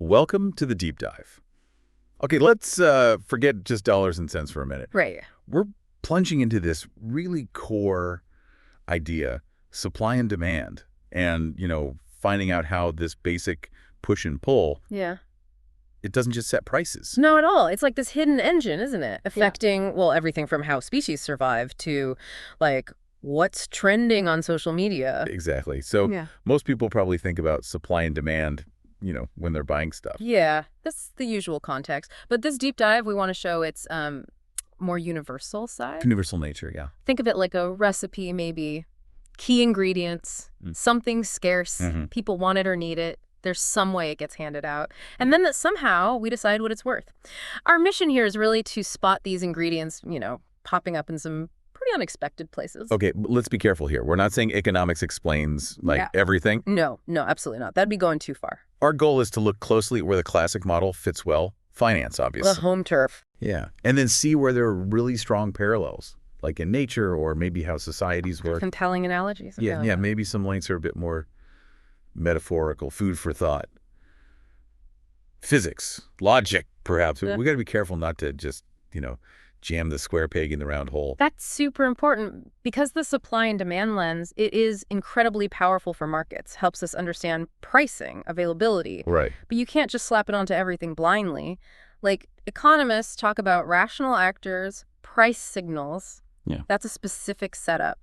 Welcome to the deep dive. Okay, let's forget just dollars and cents for a minute. Right. We're plunging into this really core idea, supply and demand, and, finding out how this basic push and pull, Yeah. it doesn't just set prices. No, at all. It's like this hidden engine, isn't it? Affecting, well, everything from how species survive to, like, what's trending on social media. Exactly. So most people probably think about supply and demand, when they're buying stuff. Yeah, that's the usual context. But this deep dive, we want to show its more universal side. Universal nature, yeah. Think of it like a recipe, maybe. Key ingredients, something scarce, people want it or need it. There's some way it gets handed out. And then that somehow we decide what it's worth. Our mission here is really to spot these ingredients, popping up in some pretty unexpected places. Okay, let's be careful here. We're not saying economics explains, everything. No, absolutely not. That'd be going too far. Our goal is to look closely at where the classic model fits well. Finance, obviously. The home turf. Yeah, and then see where there are really strong parallels, like in nature or maybe how societies work. Compelling analogies. Yeah, maybe some links are a bit more metaphorical, food for thought. Physics, logic, perhaps. We got to be careful not to just, jam the square peg in the round hole. That's super important because the supply and demand lens, it is incredibly powerful for markets, helps us understand pricing, availability. Right. But you can't just slap it onto everything blindly. Like, economists talk about rational actors, price signals. Yeah. That's a specific setup.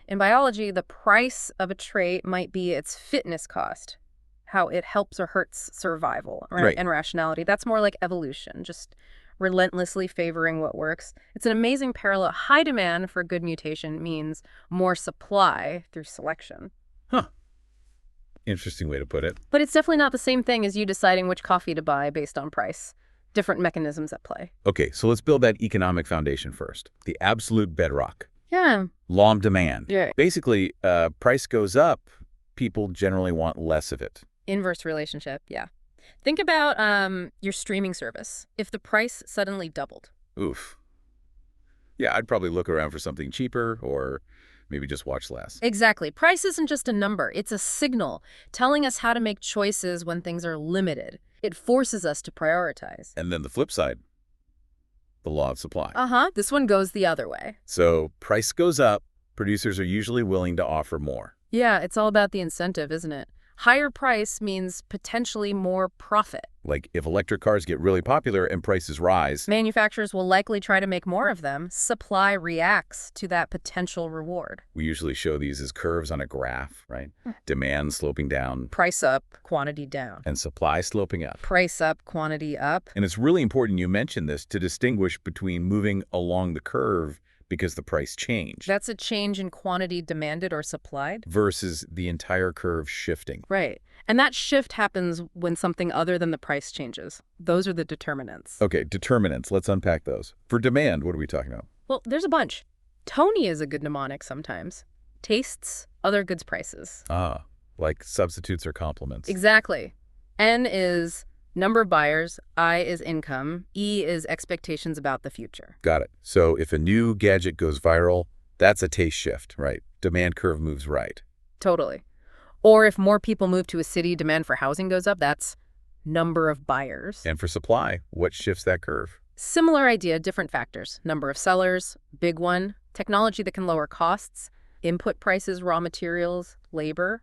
In biology, the price of a trait might be its fitness cost, how it helps or hurts survival, right? And rationality. That's more like evolution, just relentlessly favoring what works. It's an amazing parallel. High demand for good mutation means more supply through selection. Huh. Interesting way to put it. But it's definitely not the same thing as you deciding which coffee to buy based on price. Different mechanisms at play. Okay, so let's build that economic foundation first. The absolute bedrock. Yeah. Law of demand. Yeah. Basically, price goes up, people generally want less of it. Inverse relationship, yeah. Think about your streaming service. If the price suddenly doubled. Oof. Yeah, I'd probably look around for something cheaper or maybe just watch less. Exactly. Price isn't just a number. It's a signal telling us how to make choices when things are limited. It forces us to prioritize. And then the flip side, the law of supply. This one goes the other way. So price goes up, producers are usually willing to offer more. Yeah, it's all about the incentive, isn't it? Higher price means potentially more profit. Like if electric cars get really popular and prices rise, manufacturers will likely try to make more of them. Supply reacts to that potential reward. We usually show these as curves on a graph, right? Demand sloping down. Price up, quantity down. And supply sloping up. Price up, quantity up. And it's really important you mention this to distinguish between moving along the curve because the price changed. That's a change in quantity demanded or supplied. Versus the entire curve shifting. Right. And that shift happens when something other than the price changes. Those are the determinants. Okay, determinants. Let's unpack those. For demand, what are we talking about? Well, there's a bunch. Tony is a good mnemonic sometimes. Tastes, other goods prices. Ah, like substitutes or complements. Exactly. N is number of buyers, I is income, E is expectations about the future. Got it. So if a new gadget goes viral, that's a taste shift, right? Demand curve moves right. Totally. Or if more people move to a city, demand for housing goes up, that's number of buyers. And for supply, what shifts that curve? Similar idea, different factors. Number of sellers, big one. Technology that can lower costs. Input prices, raw materials, labor.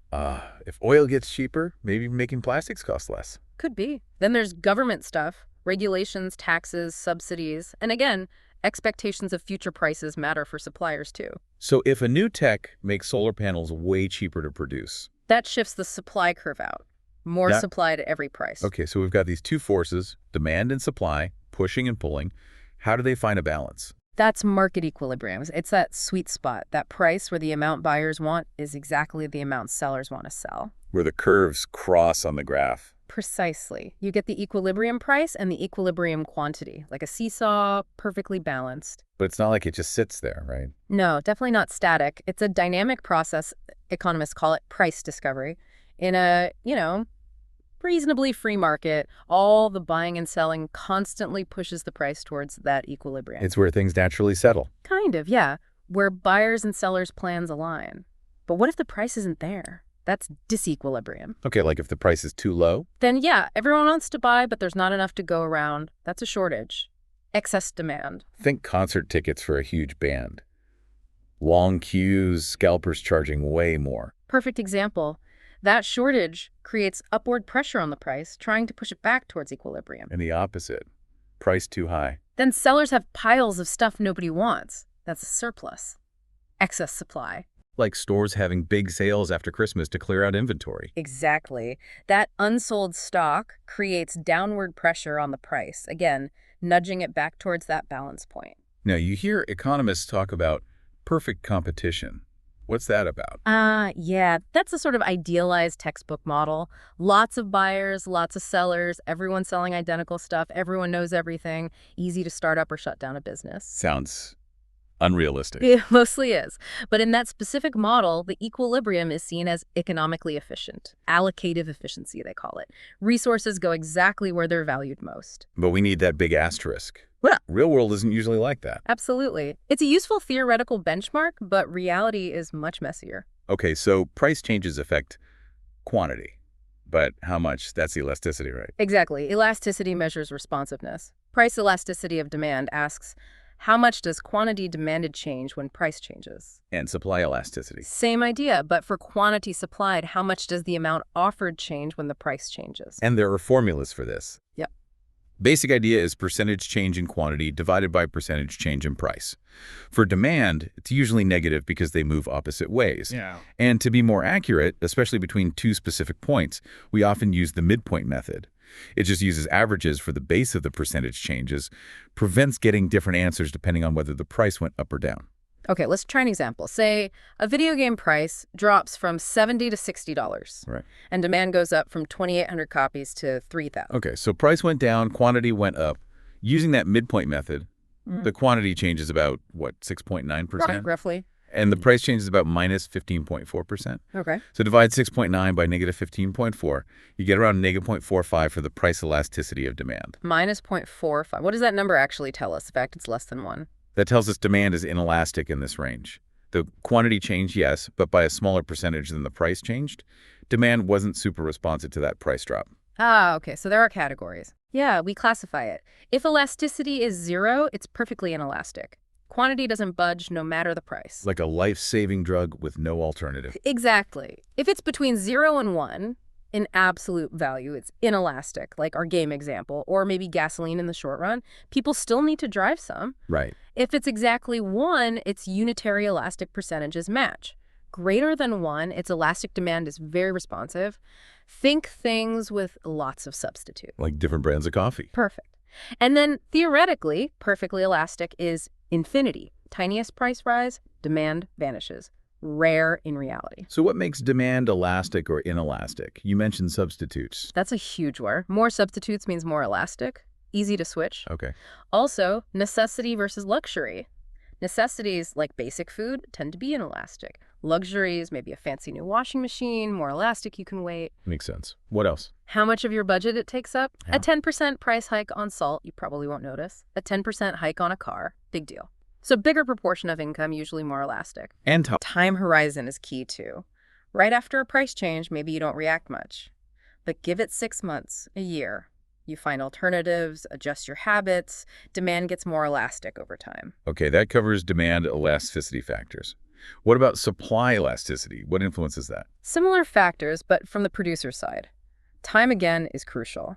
If oil gets cheaper, maybe making plastics cost less. Could be. Then there's government stuff, regulations, taxes, subsidies. And again, expectations of future prices matter for suppliers too. So if a new tech makes solar panels way cheaper to produce, that shifts the supply curve out. More supply at every price. Okay, so we've got these two forces, demand and supply, pushing and pulling. How do they find a balance? That's market equilibrium. It's that sweet spot, that price where the amount buyers want is exactly the amount sellers want to sell. Where the curves cross on the graph. Precisely. You get the equilibrium price and the equilibrium quantity, like a seesaw, perfectly balanced. But it's not like it just sits there, right? No, definitely not static. It's a dynamic process. Economists call it price discovery. In a, reasonably free market, all the buying and selling constantly pushes the price towards that equilibrium. It's where things naturally settle. Kind of, yeah. Where buyers and sellers' plans align. But what if the price isn't there? That's disequilibrium. Okay, like if the price is too low? Then yeah, everyone wants to buy, but there's not enough to go around. That's a shortage. Excess demand. Think concert tickets for a huge band. Long queues, scalpers charging way more. Perfect example. That shortage creates upward pressure on the price, trying to push it back towards equilibrium. And the opposite. Price too high. Then sellers have piles of stuff nobody wants. That's a surplus. Excess supply. Like stores having big sales after Christmas to clear out inventory. Exactly. That unsold stock creates downward pressure on the price, again, nudging it back towards that balance point. Now, you hear economists talk about perfect competition. What's that about? Yeah, that's a sort of idealized textbook model. Lots of buyers, lots of sellers, everyone selling identical stuff, everyone knows everything, easy to start up or shut down a business. Sounds unrealistic. It mostly is. But in that specific model, the equilibrium is seen as economically efficient. Allocative efficiency, they call it. Resources go exactly where they're valued most. But we need that big asterisk. Well, real world isn't usually like that. Absolutely. It's a useful theoretical benchmark, but reality is much messier. Okay, so price changes affect quantity. But how much? That's elasticity, right? Exactly. Elasticity measures responsiveness. Price elasticity of demand asks, how much does quantity demanded change when price changes? And supply elasticity. Same idea, but for quantity supplied, how much does the amount offered change when the price changes? And there are formulas for this. Yep. Basic idea is percentage change in quantity divided by percentage change in price. For demand, it's usually negative because they move opposite ways. Yeah. And to be more accurate, especially between two specific points, we often use the midpoint method. It just uses averages for the base of the percentage changes, prevents getting different answers depending on whether the price went up or down. Okay, let's try an example. Say a video game price drops from $70 to $60. Right. And demand goes up from 2,800 copies to 3,000. Okay, so price went down, quantity went up. Using that midpoint method, the quantity changes about, what, 6.9%? Roughly. And the price changes about minus 15.4%. Okay. So divide 6.9 by negative 15.4. You get around negative 0.45 for the price elasticity of demand. Minus 0.45. What does that number actually tell us? In fact, it's less than 1. That tells us demand is inelastic in this range. The quantity changed, yes, but by a smaller percentage than the price changed. Demand wasn't super responsive to that price drop. Okay, so there are categories. Yeah, we classify it. If elasticity is 0, it's perfectly inelastic. Quantity doesn't budge no matter the price. Like a life-saving drug with no alternative. Exactly. If it's between 0 and 1, in absolute value, it's inelastic, like our game example, or maybe gasoline in the short run, people still need to drive some. Right. If it's exactly 1, its unitary elastic percentages match. Greater than 1, its elastic demand is very responsive. Think things with lots of substitute. Like different brands of coffee. Perfect. And then theoretically, perfectly elastic is infinity. Tiniest price rise, demand vanishes. Rare in reality. So what makes demand elastic or inelastic? You mentioned substitutes. That's a huge word. More substitutes means more elastic. Easy to switch. Okay. Also, necessity versus luxury. Necessities, like basic food, tend to be inelastic. Luxuries, maybe a fancy new washing machine, more elastic, you can wait. Makes sense. What else? How much of your budget it takes up? Yeah. A 10% price hike on salt, you probably won't notice. A 10% hike on a car, big deal. So bigger proportion of income, usually more elastic. And Time horizon is key too. Right after a price change, maybe you don't react much. But give it 6 months, a year. You find alternatives, adjust your habits, demand gets more elastic over time. Okay, that covers demand elasticity factors. What about supply elasticity? What influences that? Similar factors, but from the producer's side. Time again is crucial.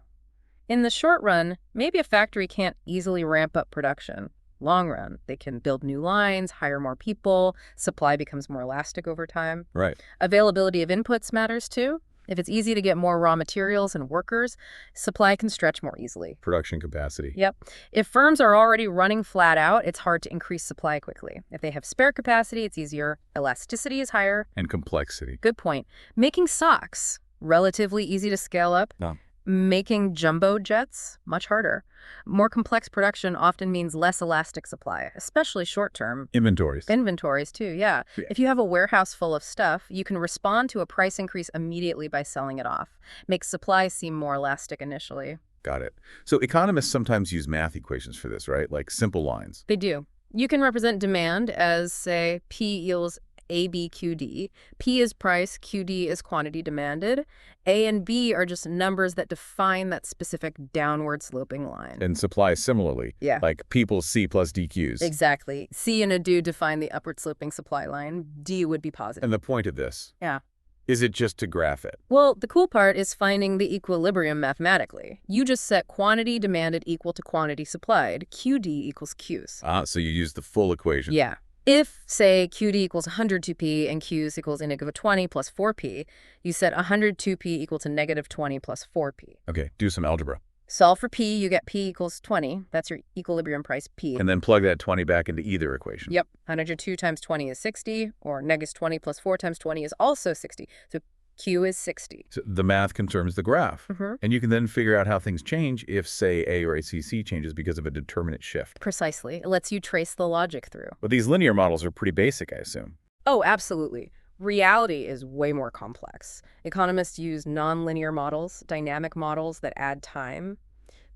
In the short run, maybe a factory can't easily ramp up production. Long run, they can build new lines, hire more people, supply becomes more elastic over time. Right. Availability of inputs matters too. If it's easy to get more raw materials and workers, supply can stretch more easily. Production capacity. Yep. If firms are already running flat out, it's hard to increase supply quickly. If they have spare capacity, it's easier. Elasticity is higher. And complexity. Good point. Making socks, relatively easy to scale up. No. Making jumbo jets, much harder. More complex production often means less elastic supply, especially short-term. Inventories. Inventories, too, yeah. If you have a warehouse full of stuff, you can respond to a price increase immediately by selling it off. Makes supply seem more elastic initially. Got it. So economists sometimes use math equations for this, right? Like simple lines. They do. You can represent demand as, say, P equals ABQD. P is price, QD is quantity demanded. A and B are just numbers that define that specific downward sloping line. And supply similarly. Yeah. Like P equals C plus DQs. Exactly. C and a do define the upward sloping supply line. D would be positive. And the point of this? Yeah. Is it just to graph it? Well, the cool part is finding the equilibrium mathematically. You just set quantity demanded equal to quantity supplied. QD equals Qs. So you use the full equation. Yeah. If, say, QD equals 102p and Qs equals negative 20 plus 4p, you set 102p equal to negative 20 plus 4p. Okay, do some algebra. Solve for p, you get p equals 20. That's your equilibrium price, p. And then plug that 20 back into either equation. Yep. 102 times 20 is 60, or negative 20 plus 4 times 20 is also 60. So Q is 60. So the math confirms the graph. And you can then figure out how things change if, say, A or ACC changes because of a determinate shift. Precisely. It lets you trace the logic through. But these linear models are pretty basic, I assume. Oh, absolutely. Reality is way more complex. Economists use nonlinear models, dynamic models that add time.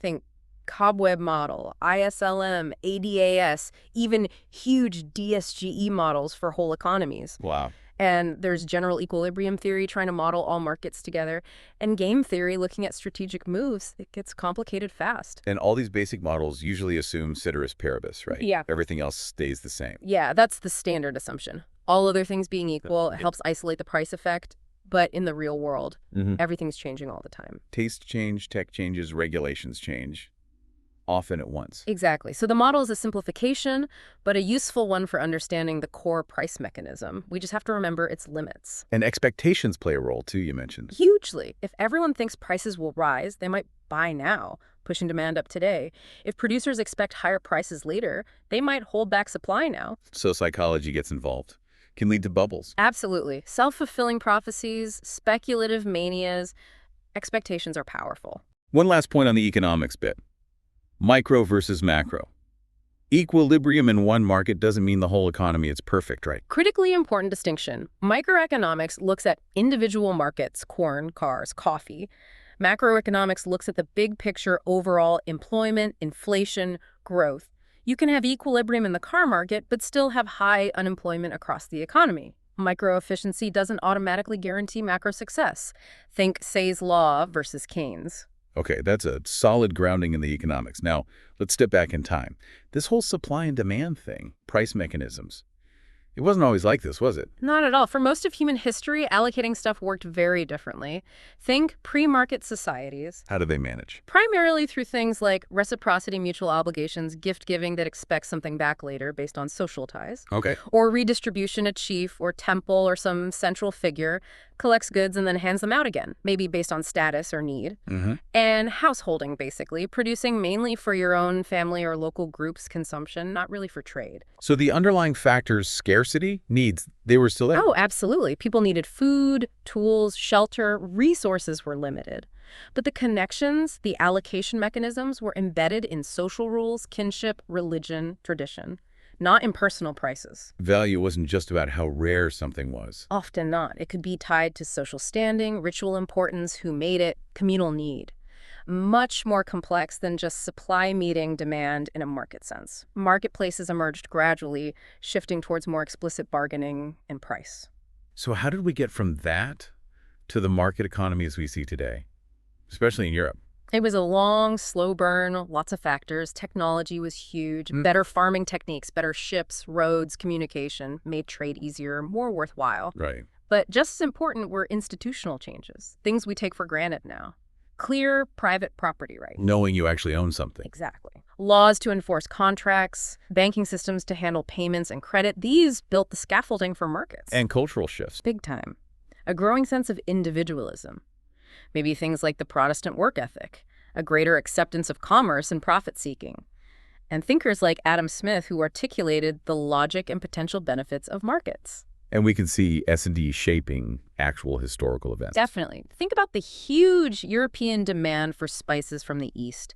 Think cobweb model, ISLM, ADAS, even huge DSGE models for whole economies. Wow. And there's general equilibrium theory trying to model all markets together. And game theory looking at strategic moves. It gets complicated fast. And all these basic models usually assume ceteris paribus, right? Yeah. Everything else stays the same. Yeah, that's the standard assumption. All other things being equal, it helps isolate the price effect. But in the real world, everything's changing all the time. Tastes change, tech changes, regulations change, often at once. Exactly. So the model is a simplification, but a useful one for understanding the core price mechanism. We just have to remember its limits. And expectations play a role, too, you mentioned. Hugely. If everyone thinks prices will rise, they might buy now, pushing demand up today. If producers expect higher prices later, they might hold back supply now. So psychology gets involved. Can lead to bubbles. Absolutely. Self-fulfilling prophecies, speculative manias, expectations are powerful. One last point on the economics bit. Micro versus macro. Equilibrium in one market doesn't mean the whole economy is perfect, right? Critically important distinction. Microeconomics looks at individual markets, corn, cars, coffee. Macroeconomics looks at the big picture overall employment, inflation, growth. You can have equilibrium in the car market, but still have high unemployment across the economy. Micro-efficiency doesn't automatically guarantee macro success. Think Say's law versus Keynes. Okay, that's a solid grounding in the economics. Now, let's step back in time. This whole supply and demand thing, price mechanisms, it wasn't always like this, was it? Not at all. For most of human history, allocating stuff worked very differently. Think pre-market societies. How do they manage? Primarily through things like reciprocity, mutual obligations, gift-giving that expects something back later based on social ties. Okay. Or redistribution. A chief or temple or some central figure collects goods and then hands them out again, maybe based on status or need. And householding, basically, producing mainly for your own family or local group's consumption, not really for trade. So the underlying factors, scarcity, needs, they were still there? Oh, absolutely. People needed food, tools, shelter, resources were limited. But the connections, the allocation mechanisms were embedded in social rules, kinship, religion, tradition, not in personal prices. Value wasn't just about how rare something was. Often not. It could be tied to social standing, ritual importance, who made it, communal need. Much more complex than just supply meeting demand in a market sense. Marketplaces emerged gradually, shifting towards more explicit bargaining and price. So how did we get from that to the market economy as we see today, especially in Europe? It was a long, slow burn, lots of factors. Technology was huge. Better farming techniques, better ships, roads, communication made trade easier, more worthwhile. Right. But just as important were institutional changes, things we take for granted now. Clear private property rights. Knowing you actually own something. Exactly. Laws to enforce contracts, banking systems to handle payments and credit. These built the scaffolding for markets. And cultural shifts. Big time. A growing sense of individualism. Maybe things like the Protestant work ethic, a greater acceptance of commerce and profit-seeking. And thinkers like Adam Smith who articulated the logic and potential benefits of markets. And we can see S&D shaping actual historical events. Definitely. Think about the huge European demand for spices from the East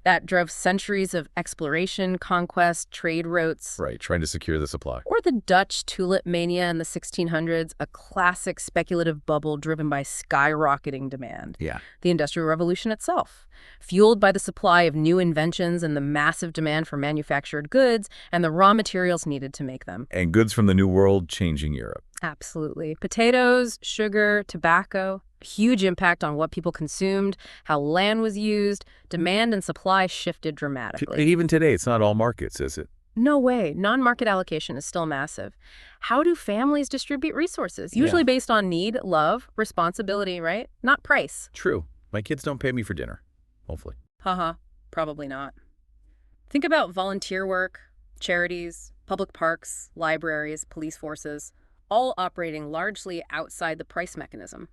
that drove centuries of exploration, conquest, trade routes. Right, trying to secure the supply. Or the Dutch tulip mania in the 1600s, a classic speculative bubble driven by skyrocketing demand. Yeah. The Industrial Revolution itself, fueled by the supply of new inventions and the massive demand for manufactured goods and the raw materials needed to make them. And goods from the New World changing Europe. Absolutely. Potatoes, sugar, tobacco, huge impact on what people consumed, how land was used, demand and supply shifted dramatically. Even today, it's not all markets, is it? No way. Non-market allocation is still massive. How do families distribute resources? Usually based on need, love, responsibility, right? Not price. True. My kids don't pay me for dinner, hopefully. Haha, probably not. Think about volunteer work, charities, public parks, libraries, police forces, all operating largely outside the price mechanism.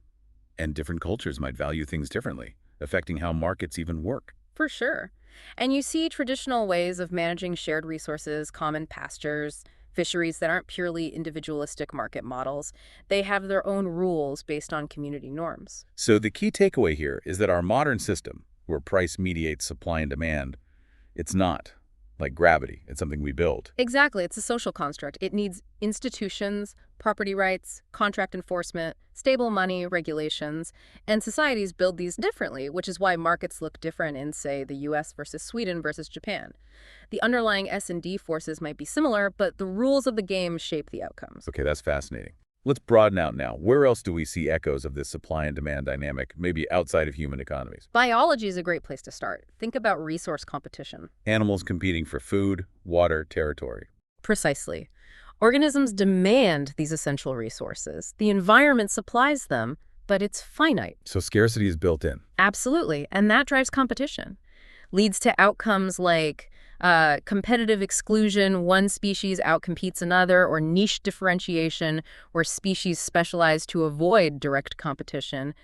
And different cultures might value things differently, affecting how markets even work. For sure. And you see traditional ways of managing shared resources, common pastures, fisheries that aren't purely individualistic market models. They have their own rules based on community norms. So the key takeaway here is that our modern system, where price mediates supply and demand, it's not like gravity. It's something we build. Exactly. It's a social construct. It needs institutions, property rights, contract enforcement, stable money, regulations, and societies build these differently, which is why markets look different in, say, the US versus Sweden versus Japan. The underlying S&D forces might be similar, but the rules of the game shape the outcomes. Okay, that's fascinating. Let's broaden out now. Where else do we see echoes of this supply and demand dynamic, maybe outside of human economies? Biology is a great place to start. Think about resource competition. Animals competing for food, water, territory. Precisely. Organisms demand these essential resources. The environment supplies them, but it's finite. So scarcity is built in. Absolutely, and that drives competition. Leads to outcomes like competitive exclusion, one species outcompetes another, or niche differentiation, where species specialize to avoid direct competition.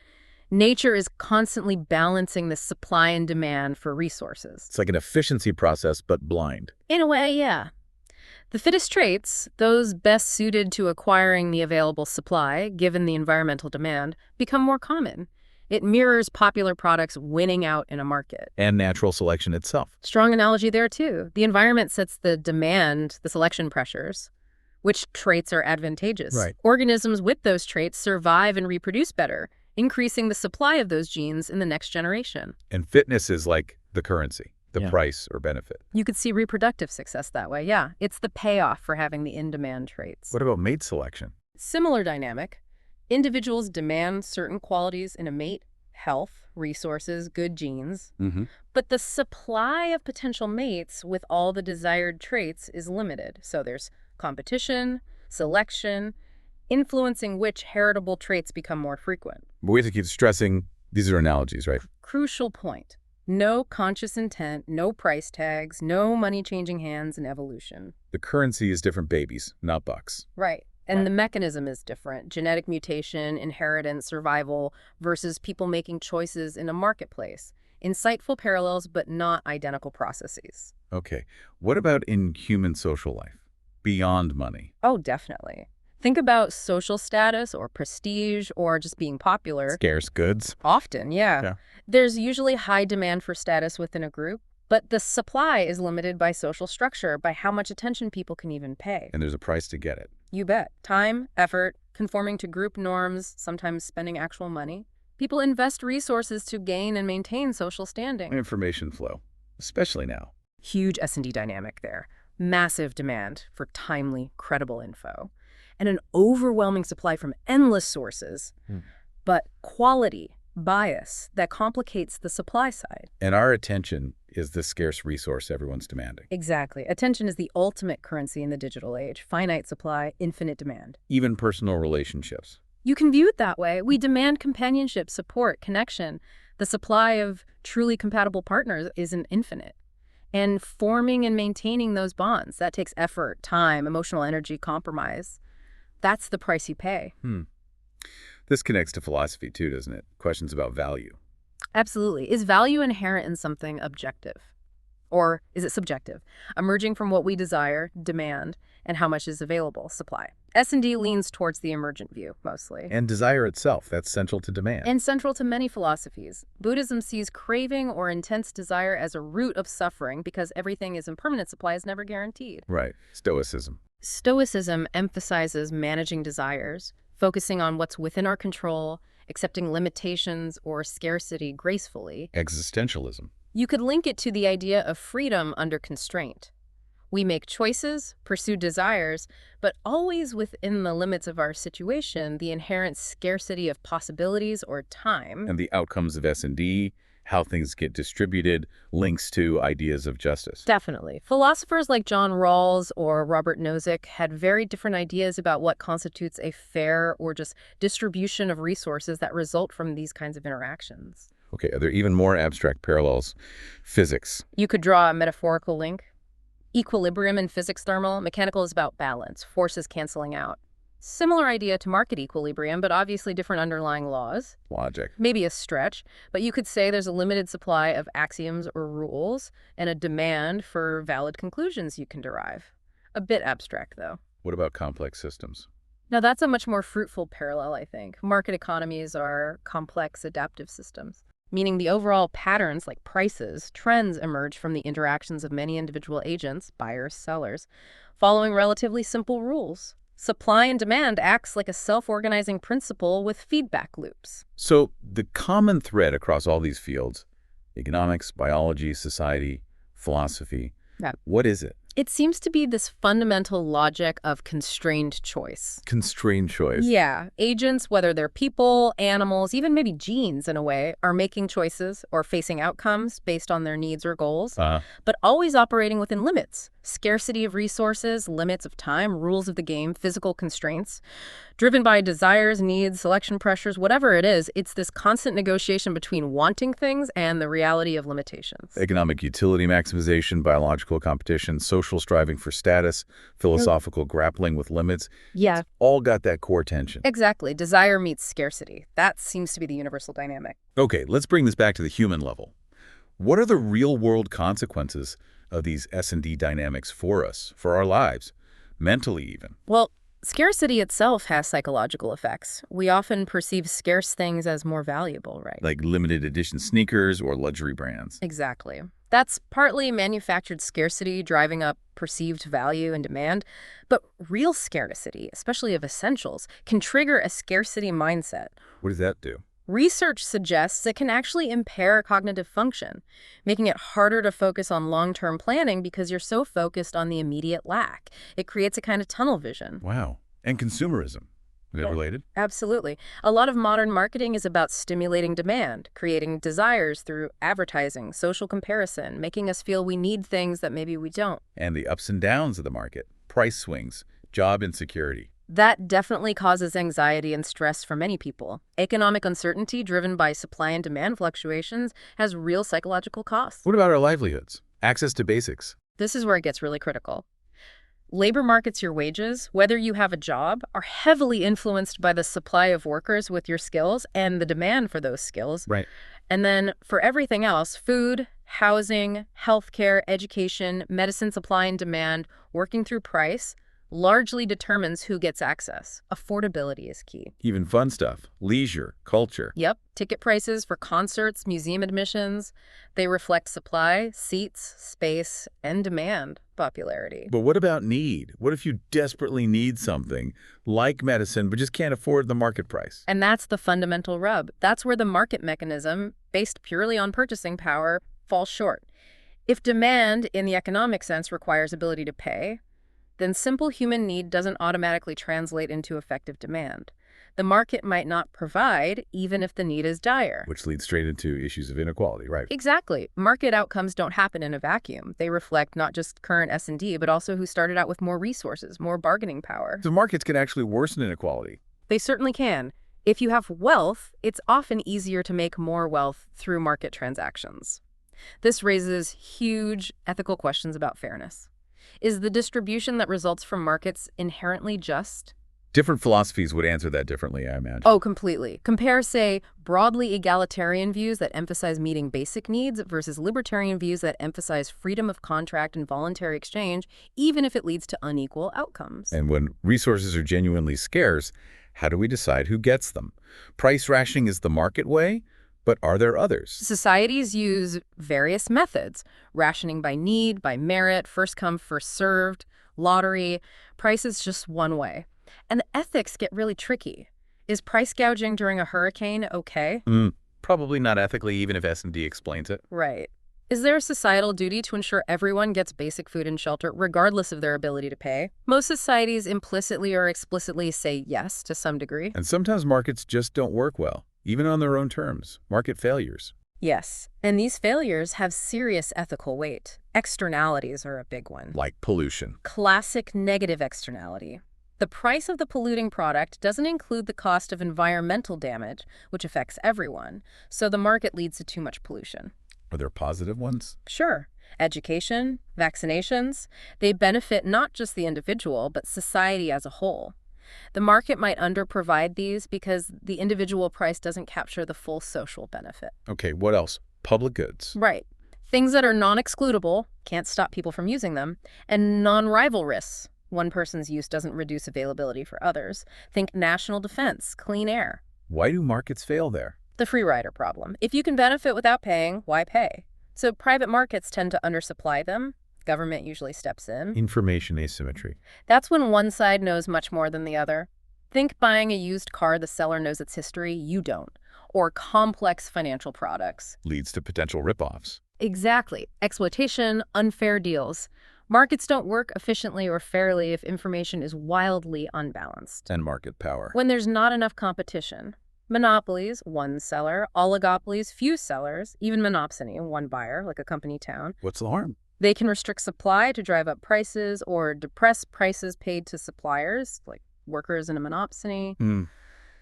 Nature is constantly balancing the supply and demand for resources. It's like an efficiency process, but blind. In a way, yeah. The fittest traits, those best suited to acquiring the available supply, given the environmental demand, become more common. It mirrors popular products winning out in a market. And natural selection itself. Strong analogy there, too. The environment sets the demand, the selection pressures. Which traits are advantageous? Right. Organisms with those traits survive and reproduce better, increasing the supply of those genes in the next generation. And fitness is like the currency, the price or benefit. You could see reproductive success that way, yeah. It's the payoff for having the in-demand traits. What about mate selection? Similar dynamic. Individuals demand certain qualities in a mate: health, resources, good genes. But the supply of potential mates with all the desired traits is limited. So there's competition, selection, influencing which heritable traits become more frequent. But we have to keep stressing these are analogies, right? Crucial point. No conscious intent, no price tags, no money changing hands in evolution. The currency is different babies, not bucks. Right. And the mechanism is different. Genetic mutation, inheritance, survival, versus people making choices in a marketplace. Insightful parallels, but not identical processes. Okay. What about in human social life? Beyond money? Oh, definitely. Think about social status or prestige or just being popular. Scarce goods? Often, yeah. There's usually high demand for status within a group, but the supply is limited by social structure, by how much attention people can even pay. And there's a price to get it. You bet. Time, effort, conforming to group norms, sometimes spending actual money. People invest resources to gain and maintain social standing. Information flow, especially now. Huge S&D dynamic there. Massive demand for timely, credible info. And an overwhelming supply from endless sources. But quality, bias, that complicates the supply side. And our attention is the scarce resource everyone's demanding. Exactly. Attention is the ultimate currency in the digital age. Finite supply, infinite demand. Even personal relationships. You can view it that way. We demand companionship, support, connection. The supply of truly compatible partners isn't infinite. And forming and maintaining those bonds, that takes effort, time, emotional energy, compromise. That's the price you pay. This connects to philosophy too, doesn't it? Questions about value. Absolutely. Is value inherent in something objective? Or is it subjective, emerging from what we desire, demand, and how much is available, supply? S&D leans towards the emergent view, mostly. And desire itself, that's central to demand. And central to many philosophies. Buddhism sees craving or intense desire as a root of suffering because everything is impermanent, supply is never guaranteed. Right. Stoicism. Stoicism emphasizes managing desires, focusing on what's within our control, accepting limitations or scarcity gracefully. Existentialism. You could link it to the idea of freedom under constraint. We make choices, pursue desires, but always within the limits of our situation, the inherent scarcity of possibilities or time. And the outcomes of S&D, how things get distributed, links to ideas of justice. Definitely. Philosophers like John Rawls or Robert Nozick had very different ideas about what constitutes a fair or just distribution of resources that result from these kinds of interactions. Okay, are there even more abstract parallels? Physics. You could draw a metaphorical link. Equilibrium in physics thermal, mechanical is about balance, forces canceling out. Similar idea to market equilibrium, but obviously different underlying laws. Logic. Maybe a stretch, but you could say there's a limited supply of axioms or rules and a demand for valid conclusions you can derive. A bit abstract, though. What about complex systems? Now, that's a much more fruitful parallel, I think. Market economies are complex adaptive systems, meaning the overall patterns like prices, trends emerge from the interactions of many individual agents, buyers, sellers, following relatively simple rules. Supply and demand acts like a self-organizing principle with feedback loops. So the common thread across all these fields, economics, biology, society, philosophy, what is it? It seems to be this fundamental logic of constrained choice. Constrained choice. Yeah. Agents, whether they're people, animals, even maybe genes in a way, are making choices or facing outcomes based on their needs or goals, but always operating within limits. Scarcity of resources, limits of time, rules of the game, physical constraints. Driven by desires, needs, selection pressures, whatever it is, it's this constant negotiation between wanting things and the reality of limitations. Economic utility maximization, biological competition, social striving for status, philosophical grappling with limits. Yeah. It's all got that core tension. Exactly. Desire meets scarcity. That seems to be the universal dynamic. Okay, let's bring this back to the human level. What are the real-world consequences of these S&D dynamics for us, for our lives, mentally even? Well, scarcity itself has psychological effects. We often perceive scarce things as more valuable, right? Like limited edition sneakers or luxury brands. Exactly. That's partly manufactured scarcity driving up perceived value and demand, but real scarcity, especially of essentials, can trigger a scarcity mindset. What does that do? Research suggests it can actually impair cognitive function, making it harder to focus on long-term planning because you're so focused on the immediate lack. It creates a kind of tunnel vision. Wow. And consumerism. Is that related? Absolutely. A lot of modern marketing is about stimulating demand, creating desires through advertising, social comparison, making us feel we need things that maybe we don't. And the ups and downs of the market, price swings, job insecurity. That definitely causes anxiety and stress for many people. Economic uncertainty driven by supply and demand fluctuations has real psychological costs. What about our livelihoods? Access to basics? This is where it gets really critical. Labor markets, your wages, whether you have a job, are heavily influenced by the supply of workers with your skills and the demand for those skills. Right. And then for everything else, food, housing, healthcare, education, medicine supply and demand, working through price, largely determines who gets access. Affordability is key. Even fun stuff, leisure, culture. Yep. Ticket prices for concerts, museum admissions, they reflect supply, seats, space, and demand popularity. But what about need? What if you desperately need something, like medicine, but just can't afford the market price? And that's the fundamental rub. That's where the market mechanism, based purely on purchasing power, falls short. If demand, in the economic sense, requires ability to pay, then simple human need doesn't automatically translate into effective demand. The market might not provide, even if the need is dire. Which leads straight into issues of inequality, right? Exactly. Market outcomes don't happen in a vacuum. They reflect not just current S&D, but also who started out with more resources, more bargaining power. So markets can actually worsen inequality. They certainly can. If you have wealth, it's often easier to make more wealth through market transactions. This raises huge ethical questions about fairness. Is the distribution that results from markets inherently just? Different philosophies would answer that differently, I imagine. Oh, completely. Compare, say, broadly egalitarian views that emphasize meeting basic needs versus libertarian views that emphasize freedom of contract and voluntary exchange, even if it leads to unequal outcomes. And when resources are genuinely scarce, how do we decide who gets them? Price rationing is the market way, but are there others? Societies use various methods: rationing by need, by merit, first come, first served, lottery. Price is just one way. And the ethics get really tricky. Is price gouging during a hurricane okay? Probably not ethically, even if S&D explains it. Right. Is there a societal duty to ensure everyone gets basic food and shelter, regardless of their ability to pay? Most societies implicitly or explicitly say yes to some degree. And sometimes markets just don't work well, even on their own terms. Market failures. Yes, and these failures have serious ethical weight. Externalities are a big one. Like pollution. Classic negative externality. The price of the polluting product doesn't include the cost of environmental damage, which affects everyone, so the market leads to too much pollution. Are there positive ones? Sure. Education, vaccinations, they benefit not just the individual, but society as a whole. The market might underprovide these because the individual price doesn't capture the full social benefit. Okay, what else? Public goods. Right. Things that are non-excludable, can't stop people from using them, and non-rival risks. One person's use doesn't reduce availability for others. Think national defense, clean air. Why do markets fail there? The free rider problem. If you can benefit without paying, why pay? So private markets tend to undersupply them. Government usually steps in. Information asymmetry. That's when one side knows much more than the other. Think buying a used car, the seller knows its history, you don't. Or complex financial products. Leads to potential ripoffs. Exactly. Exploitation, unfair deals. Markets don't work efficiently or fairly if information is wildly unbalanced. And market power. When there's not enough competition. Monopolies, one seller. Oligopolies, few sellers. Even monopsony, one buyer, like a company town. What's the harm? They can restrict supply to drive up prices or depress prices paid to suppliers, like workers in a monopsony.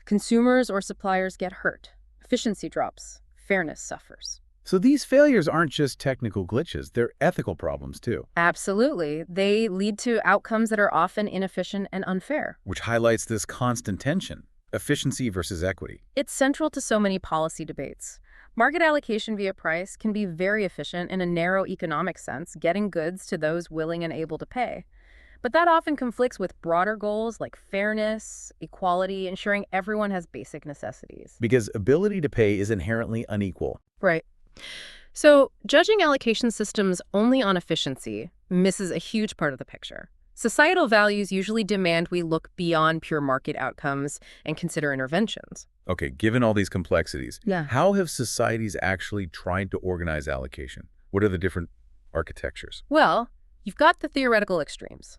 Consumers or suppliers get hurt. Efficiency drops. Fairness suffers. So these failures aren't just technical glitches, they're ethical problems too. Absolutely. They lead to outcomes that are often inefficient and unfair. Which highlights this constant tension, efficiency versus equity. It's central to so many policy debates. Market allocation via price can be very efficient in a narrow economic sense, getting goods to those willing and able to pay. But that often conflicts with broader goals like fairness, equality, ensuring everyone has basic necessities. Because ability to pay is inherently unequal. Right. So judging allocation systems only on efficiency misses a huge part of the picture. Societal values usually demand we look beyond pure market outcomes and consider interventions. Okay, given all these complexities, Yeah. how have societies actually tried to organize allocation? What are the different architectures? Well, you've got the theoretical extremes.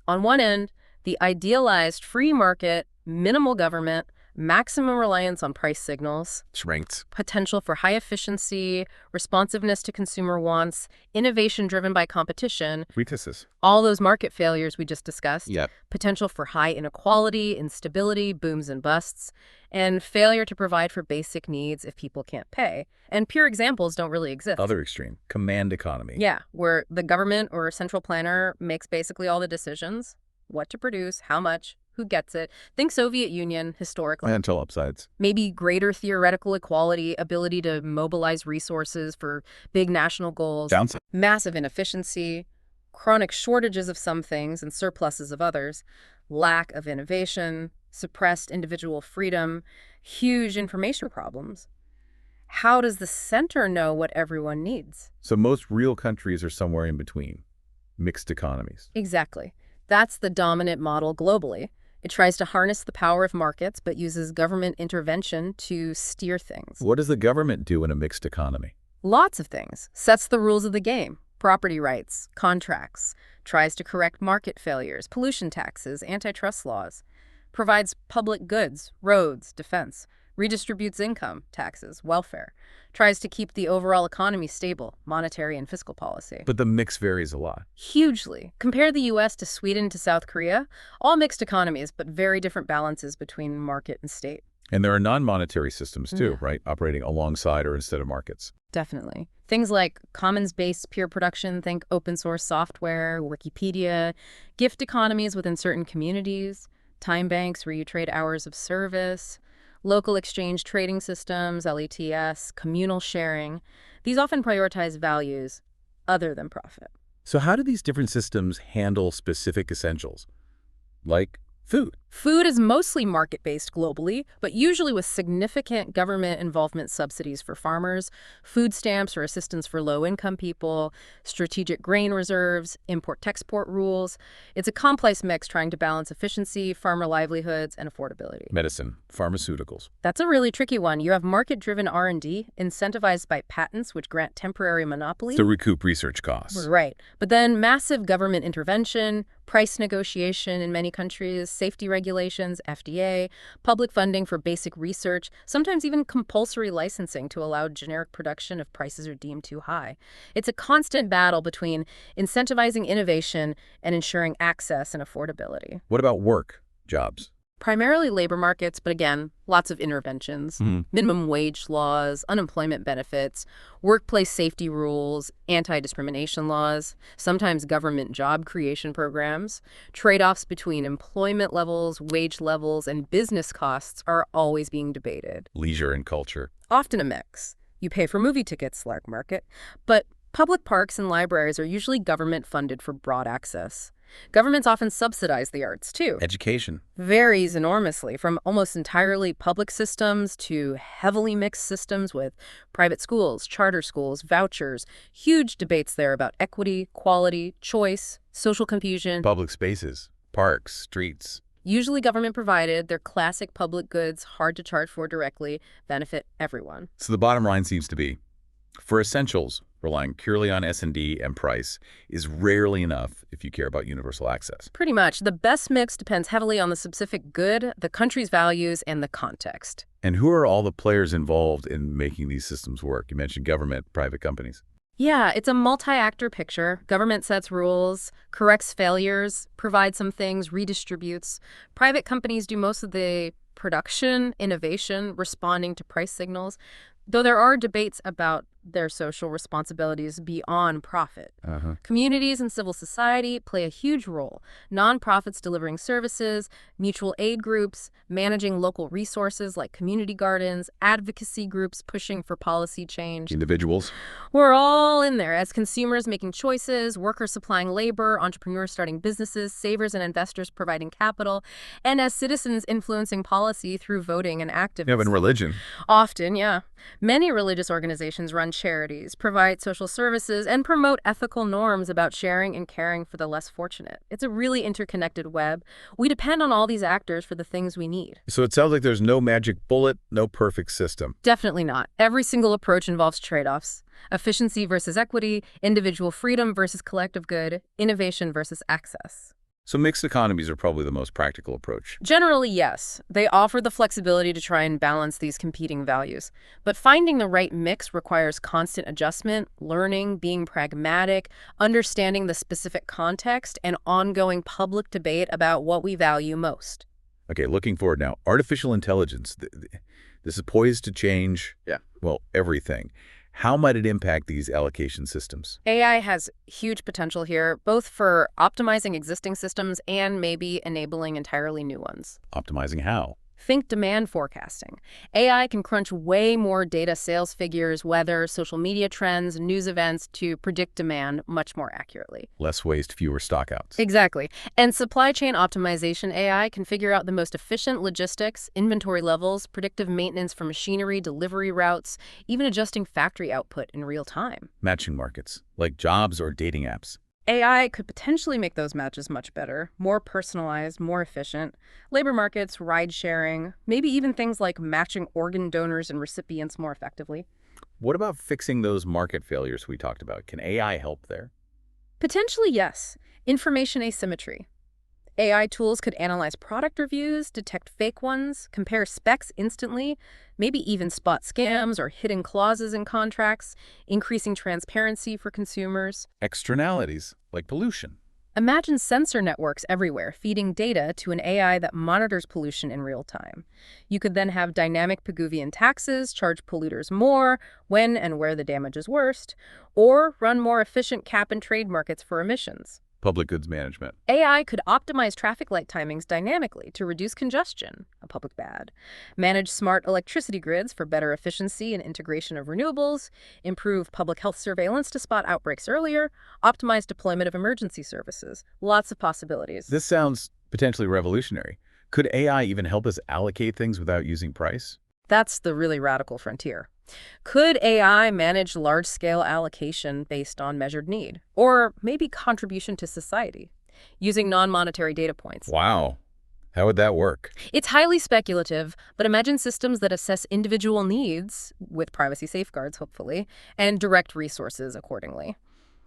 On one end, the idealized free market, minimal government, maximum reliance on price signals, Strengths. potential for high efficiency, responsiveness to consumer wants, innovation driven by competition, Weaknesses. all those market failures we just discussed, Yep. potential for high inequality, instability, booms and busts, and failure to provide for basic needs if people can't pay. And pure examples don't really exist. Other extreme. Command economy. Yeah, where the government or central planner makes basically all the decisions, what to produce, how much, who gets it. Think Soviet Union, historically. Potential upsides. Maybe greater theoretical equality, ability to mobilize resources for big national goals. Downside. Massive inefficiency, chronic shortages of some things and surpluses of others, lack of innovation, suppressed individual freedom, huge information problems. How does the center know what everyone needs? So most real countries are somewhere in between. Mixed economies. Exactly. That's the dominant model globally. It tries to harness the power of markets, but uses government intervention to steer things. What does the government do in a mixed economy? Lots of things. Sets the rules of the game. Property rights, contracts. Tries to correct market failures, pollution taxes, antitrust laws. Provides public goods, roads, defense. Redistributes income, taxes, welfare. Tries to keep the overall economy stable, monetary and fiscal policy. But the mix varies a lot. Hugely. Compare the U.S. to Sweden to South Korea. All mixed economies, but very different balances between market and state. And there are non-monetary systems too, Yeah. right? Operating alongside or instead of markets. Definitely. Things like commons-based peer production, think open source software, Wikipedia, gift economies within certain communities, time banks where you trade hours of service, local exchange trading systems, LETS, communal sharing. These often prioritize values other than profit. So how do these different systems handle specific essentials, like food? Food is mostly market-based globally, but usually with significant government involvement subsidies for farmers, food stamps or assistance for low-income people, strategic grain reserves, import-export rules. It's a complex mix trying to balance efficiency, farmer livelihoods, and affordability. Medicine, pharmaceuticals. That's a really tricky one. You have market-driven R&D, incentivized by patents, which grant temporary monopoly. To recoup research costs. Right. But then massive government intervention, price negotiation in many countries, safety regulations, FDA, public funding for basic research, sometimes even compulsory licensing to allow generic production if prices are deemed too high. It's a constant battle between incentivizing innovation and ensuring access and affordability. What about work, jobs? Primarily labor markets, but again, lots of interventions, minimum wage laws, unemployment benefits, workplace safety rules, anti-discrimination laws, sometimes government job creation programs. Trade-offs between employment levels, wage levels, and business costs are always being debated. Leisure and culture. Often a mix. You pay for movie tickets, lark market, but public parks and libraries are usually government-funded for broad access. Governments often subsidize the arts, too. Education. Varies enormously, from almost entirely public systems to heavily mixed systems with private schools, charter schools, vouchers. Huge debates there about equity, quality, choice, social confusion. Public spaces, parks, streets. Usually government provided, they're classic public goods, hard to charge for directly, benefit everyone. So the bottom line seems to be, for essentials, relying purely on S&D and price is rarely enough if you care about universal access. Pretty much. The best mix depends heavily on the specific good, the country's values, and the context. And who are all the players involved in making these systems work? You mentioned government, private companies. Yeah, it's a multi-actor picture. Government sets rules, corrects failures, provides some things, redistributes. Private companies do most of the production, innovation, responding to price signals, though there are debates about their social responsibilities beyond profit. Communities and civil society play a huge role. Nonprofits delivering services, mutual aid groups, managing local resources like community gardens, advocacy groups pushing for policy change. Individuals. We're all in there as consumers making choices, workers supplying labor, entrepreneurs starting businesses, savers and investors providing capital, and as citizens influencing policy through voting and activism. Yeah, and religion. Often, yeah. Many religious organizations run charities, provide social services, and promote ethical norms about sharing and caring for the less fortunate. It's a really interconnected web. We depend on all these actors for the things we need. So it sounds like there's no magic bullet, no perfect system. Definitely not. Every single approach involves trade-offs. Efficiency versus equity, individual freedom versus collective good, innovation versus access. So mixed economies are probably the most practical approach. Generally, yes. They offer the flexibility to try and balance these competing values. But finding the right mix requires constant adjustment, learning, being pragmatic, understanding the specific context, and ongoing public debate about what we value most. Okay, looking forward now. Artificial intelligence. This is poised to change, well, everything. How might it impact these allocation systems? AI has huge potential here, both for optimizing existing systems and maybe enabling entirely new ones. Optimizing how? Think demand forecasting. AI can crunch way more data, sales figures, weather, social media trends, news events to predict demand much more accurately. Less waste, fewer stockouts. Exactly. And supply chain optimization AI can figure out the most efficient logistics, inventory levels, predictive maintenance for machinery, delivery routes, even adjusting factory output in real time. Matching markets, like jobs or dating apps. AI could potentially make those matches much better, more personalized, more efficient. Labor markets, ride sharing, maybe even things like matching organ donors and recipients more effectively. What about fixing those market failures we talked about? Can AI help there? Potentially, yes. Information asymmetry. AI tools could analyze product reviews, detect fake ones, compare specs instantly, maybe even spot scams or hidden clauses in contracts, increasing transparency for consumers. Externalities, like pollution. Imagine sensor networks everywhere feeding data to an AI that monitors pollution in real time. You could then have dynamic Pigouvian taxes, charge polluters more when and where the damage is worst, or run more efficient cap and trade markets for emissions. Public goods management. AI could optimize traffic light timings dynamically to reduce congestion, a public bad, manage smart electricity grids for better efficiency and integration of renewables, improve public health surveillance to spot outbreaks earlier, optimize deployment of emergency services. Lots of possibilities. This sounds potentially revolutionary. Could AI even help us allocate things without using price? That's the really radical frontier. Could AI manage large-scale allocation based on measured need? Or maybe contribution to society, using non-monetary data points? Wow. How would that work? It's highly speculative, but imagine systems that assess individual needs, with privacy safeguards, hopefully, and direct resources accordingly.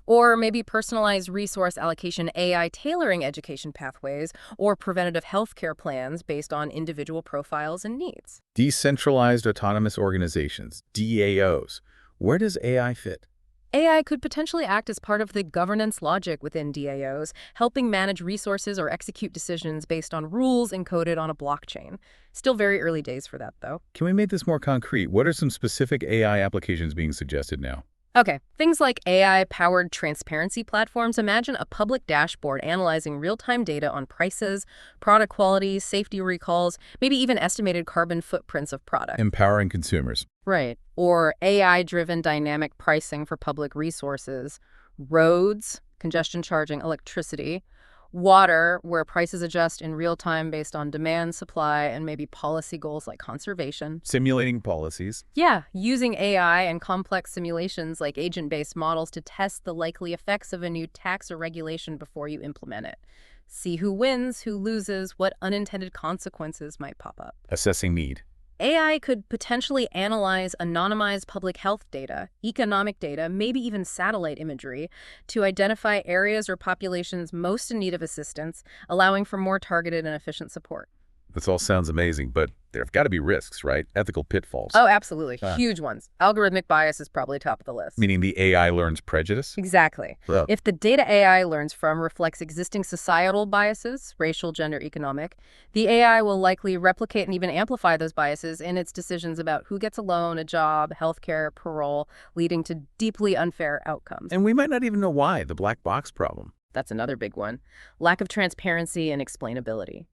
Or maybe personalized resource allocation AI tailoring education pathways or preventative healthcare plans based on individual profiles and needs. Decentralized autonomous organizations, DAOs. Where does AI fit? AI could potentially act as part of the governance logic within DAOs, helping manage resources or execute decisions based on rules encoded on a blockchain. Still very early days for that, though. Can we make this more concrete? What are some specific AI applications being suggested now? Okay, things like AI-powered transparency platforms. Imagine a public dashboard analyzing real-time data on prices, product quality, safety recalls, maybe even estimated carbon footprints of products. Empowering consumers. Right. Or AI-driven dynamic pricing for public resources, roads, congestion charging, electricity, water, where prices adjust in real time based on demand, supply, and maybe policy goals like conservation. Simulating policies. Yeah, using AI and complex simulations like agent-based models to test the likely effects of a new tax or regulation before you implement it. See who wins, who loses, what unintended consequences might pop up. Assessing need. AI could potentially analyze anonymized public health data, economic data, maybe even satellite imagery, to identify areas or populations most in need of assistance, allowing for more targeted and efficient support. This all sounds amazing, but there have got to be risks, right? Ethical pitfalls. Oh, absolutely. Huge ones. Algorithmic bias is probably top of the list. Meaning the AI learns prejudice? Exactly. Well, If the data AI learns from reflects existing societal biases, racial, gender, economic, the AI will likely replicate and even amplify those biases in its decisions about who gets a loan, a job, healthcare, parole, leading to deeply unfair outcomes. and we might not even know why, the black box problem. That's another big one. Lack of transparency and explainability.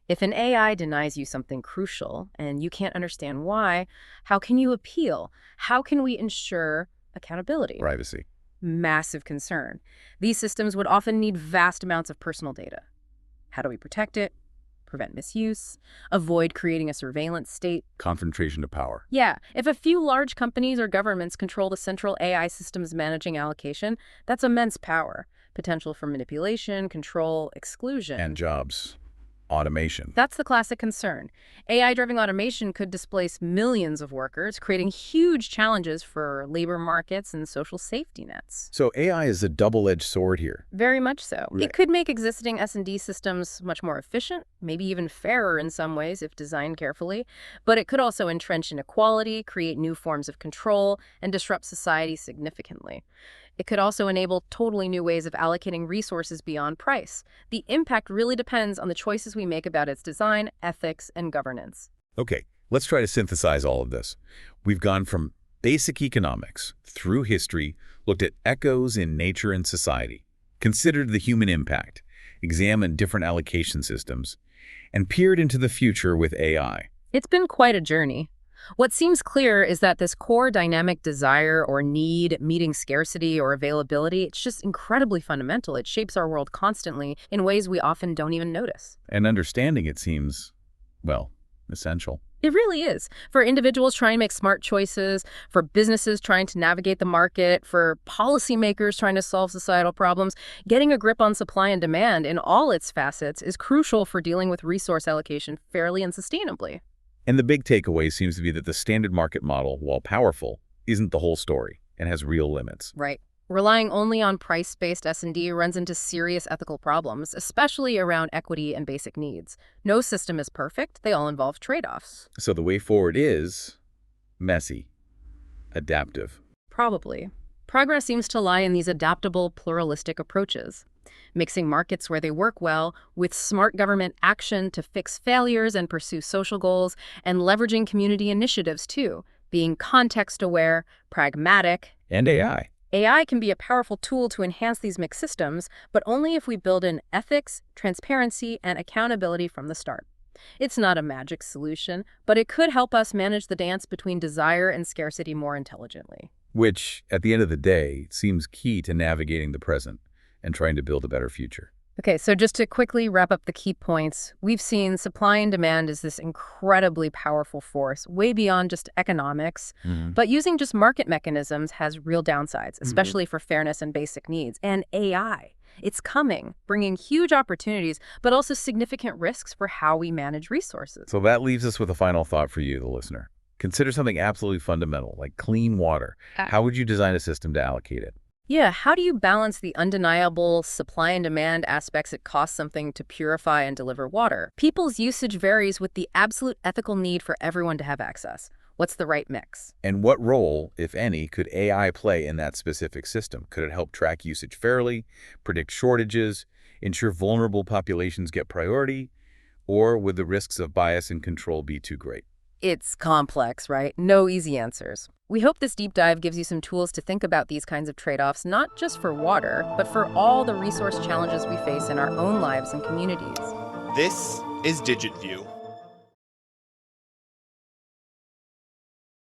If an AI denies you something crucial and you can't understand why, how can you appeal? How can we ensure accountability? Privacy. Massive concern. These systems would often need vast amounts of personal data. How do we protect it? Prevent misuse? Avoid creating a surveillance state? Concentration of power. Yeah, if a few large companies or governments control the central AI systems managing allocation, that's immense power. Potential for manipulation, control, exclusion. And jobs. Automation. That's the classic concern. AI-driven automation could displace millions of workers, creating huge challenges for labor markets and social safety nets. So AI is a double-edged sword here. Very much so. Right. It could make existing S&D systems much more efficient, maybe even fairer in some ways if designed carefully, but it could also entrench inequality, create new forms of control, and disrupt society significantly. It could also enable totally new ways of allocating resources beyond price. The impact really depends on the choices we make about its design, ethics, and governance. Okay, let's try to synthesize all of this. We've gone from basic economics through history, looked at echoes in nature and society, considered the human impact, examined different allocation systems, and peered into the future with AI. It's been quite a journey. What seems clear is that this core dynamic desire or need, meeting scarcity or availability, it's just incredibly fundamental. It shapes our world constantly in ways we often don't even notice. And understanding it seems, well, essential. It really is. For individuals trying to make smart choices, for businesses trying to navigate the market, for policymakers trying to solve societal problems, getting a grip on supply and demand in all its facets is crucial for dealing with resource allocation fairly and sustainably. And the big takeaway seems to be that the standard market model, while powerful, isn't the whole story and has real limits. Right. Relying only on price-based S&D runs into serious ethical problems, especially around equity and basic needs. No system is perfect. They all involve trade-offs. So the way forward is messy, adaptive. Probably. Progress seems to lie in these adaptable, pluralistic approaches. Mixing markets where they work well with smart government action to fix failures and pursue social goals, and leveraging community initiatives too, being context-aware, pragmatic, And AI. AI can be a powerful tool to enhance these mixed systems, but only if we build in ethics, transparency, and accountability from the start. It's not a magic solution, but it could help us manage the dance between desire and scarcity more intelligently. Which, at the end of the day, seems key to navigating the present and trying to build a better future. Okay, so just to quickly wrap up the key points, we've seen supply and demand is this incredibly powerful force, way beyond just economics. But using just market mechanisms has real downsides, especially for fairness and basic needs. And AI, it's coming, bringing huge opportunities, but also significant risks for how we manage resources. So that leaves us with a final thought for you, the listener. Consider something absolutely fundamental, like clean water. How would you design a system to allocate it? Yeah, how do you balance the undeniable supply and demand aspects it costs something to purify and deliver water? People's usage varies with the absolute ethical need for everyone to have access. What's the right mix? And what role, if any, could AI play in that specific system? Could it help track usage fairly, predict shortages, ensure vulnerable populations get priority, or would the risks of bias and control be too great? It's complex, right? No easy answers. We hope this deep dive gives you some tools to think about these kinds of trade-offs, not just for water, but for all the resource challenges we face in our own lives and communities. This is DigitView.